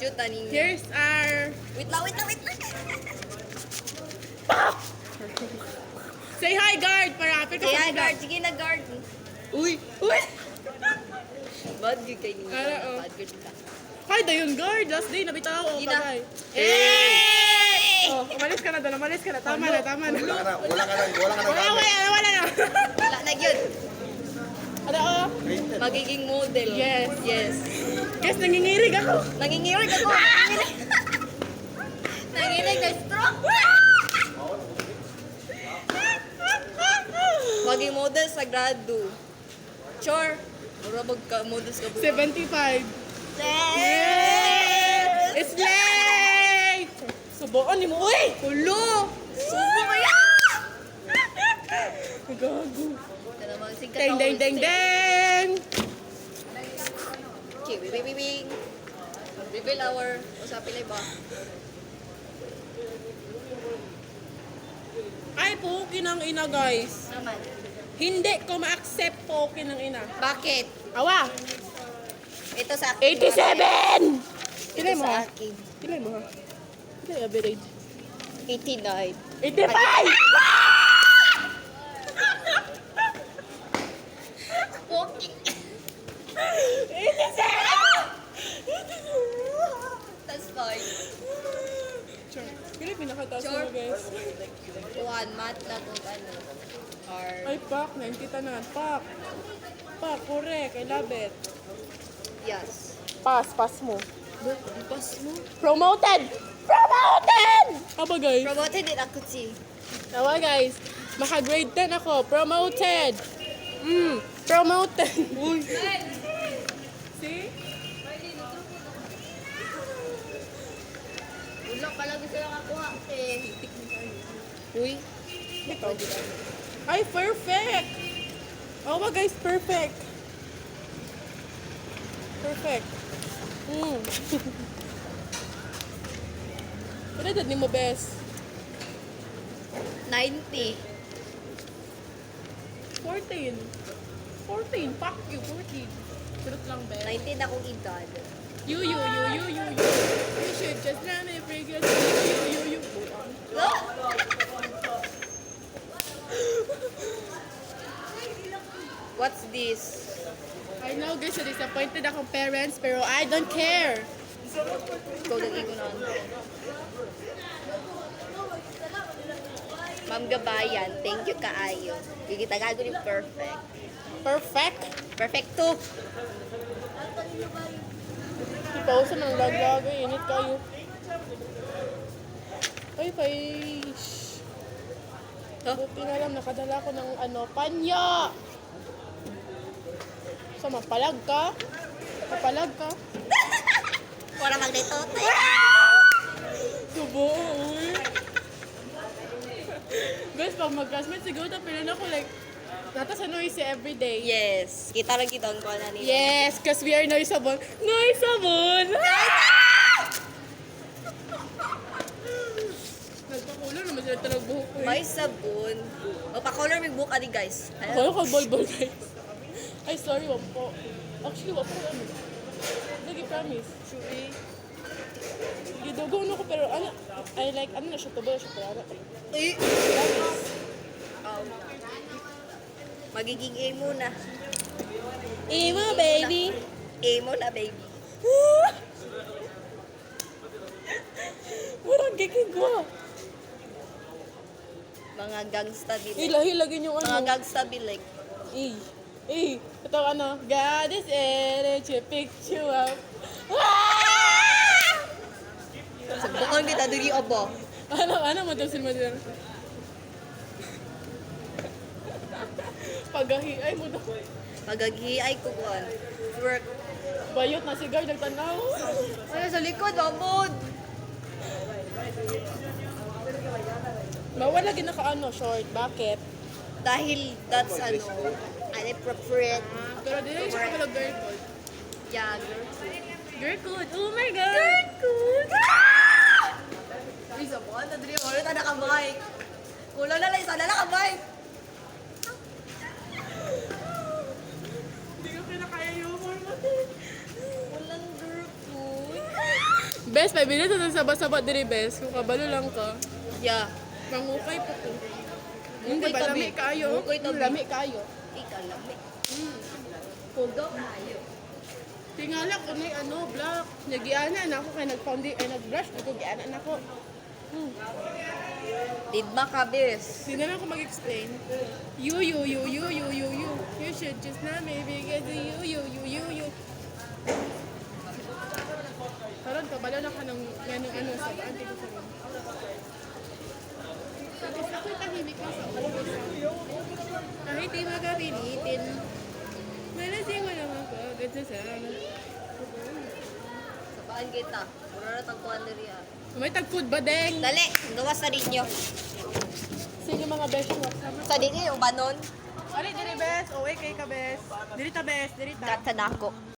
Shoot na ninyo. Here's our... Wait lang. Say hi, guard! Para apit ka Say sa hi, vlog. guard. Sige na, guard. Uy! Bad good kayo ninyo. Oo. Bad good ka. Hi, dayon guard! Last day, nabitaw ako. Hindi na. Tagay. Hey! Oh, umalis ka na doon, umalis ka na. Tama na. Wala ka na Wala na. Wala na yun. Ano, oh? Magiging model. Yes. Yes. Guys, nangingirig ako. Nangingirig ako. Nangingirig na stroke. Maging model sa grado. Sure. Mura magka-models ka po. 75. Yes! It's late! Subukan ni mo. Uy! Hulo! Subo mo yan! Gago. Ito naman, sing Deng, deng, deng, deng! Okay, bing. Reveal our usapin na ba? Ay, pukin ang ina, guys. Naman. Hindi ko ma-accept pukin ang ina. Bakit? Awa! Ito sa akin. 87! Ito Pilay mo, sa ha? akin. Pilay mo, ha? Pilay average. 89. 85! Walking. 87! That's fine. Sure. Pilay pinakataas Sure. mo, guys. One month na kung ano. Or... Ay, pak. 90 tanan. Pak. Pak, correct. I love it. Yes. Pass mo. Pas mo. Promoted! Promoted! Aba, guys. Promoted din ako si. Awa, guys. Maka-grade 10 ako. Promoted! Promoted! Uy! See? Wala pala gusto lang ako ha. Uy. Ito. Ay, perfect! Awa, guys. Perfect. Perfect. Ano dad ni mo, best? 90. 14. 14. Fuck you, 14. Surot lang, best. 19 akong edad. You. You should just run it, freaking you. What's this? I know, guys, so disappointed akong parents, pero I don't care. Ikaw nag-igunan. Ma'am Gabayan, thank you kaayo. Gigitagago ni perfect. Perfect. Perfecto. Ipausa ng laglag, init kayo. Ay, fish. Huh? Buti na lang, nakadala ko ng panya. So, mapalag ka? Mapalag ka? Wala magnetote. Subo, uy. Guys, pag mag-classmate, siguro tapilan ako like, nata sa noisy everyday. Yes. Kita lang kita ang kuha na nila. Yes, because we are noisable. Noisable! Nagpakulo naman sila talagang buhok ko. May sabon. Magpa-color may book ani guys. Kaya ka bol guys. Ay, sorry, wag po. Actually, wag po ano. Lagi promise. Sure. Gidugo na ko pero ano, I like, ano na siya, tubo na siya pero ano. Eh. Magiging A muna. Imo, baby! A muna, baby. Walang gigigwa. Mga gangsta bilik. Hilagin yung Mga ano. gangsta bilik. Ito ano, God is energy, pick you up. Sabungan kita dili obo. Ano mo daw silma dyan? Pagahiay mo daw. Magaghiay ko kuan. Work. Bayot na si Guy, nagtanaw. Ano sa likod, babod? Mawala gina ka ano, short. Bakit? Dahil that's inappropriate. Pero di na siya kapag girl code. Yeah, girl. Girl code? Oh my God! Girl code! Uy, sa buwan, nadali mo ulit, naka-mic. Kulang na lang, isa na naka-mic. Hindi ko kinakaya yung hormone. Walang girl code. Bes, 5 minutes na sabot-sabot diri, Bes. Kung kabalo lang ka. Yeah. Mangukay po ko. Mungkay Diba, tabi. lami kayo? Mungkay tabi. Lami kayo. Ikaw lami. Pugo kayo. Tingala ko na ano, black. Nagiana na ako kay nag-foundation, ay nag-brush. Nag-giana na ako. Didma ka, bes. Hindi na lang ako mag-explain. You. You should just not maybe get the you. Karon kabalo na ka ng ganong ano sa auntie ko sa room. Tapos ako'y tahimik na sa ulo. Kahit di magapilitin. Malasing mo naman ko. Ganto sa Sabaan kita. Mura na tagpuan diri ah. may tag-food ba, Deng? Dali, gawas na rin nyo. Sige mga besh mo. Sa dili yung banon. Ari, diri bes. Owe kay ka bes. Diri ta bes. Diri ta. Kat sa dako.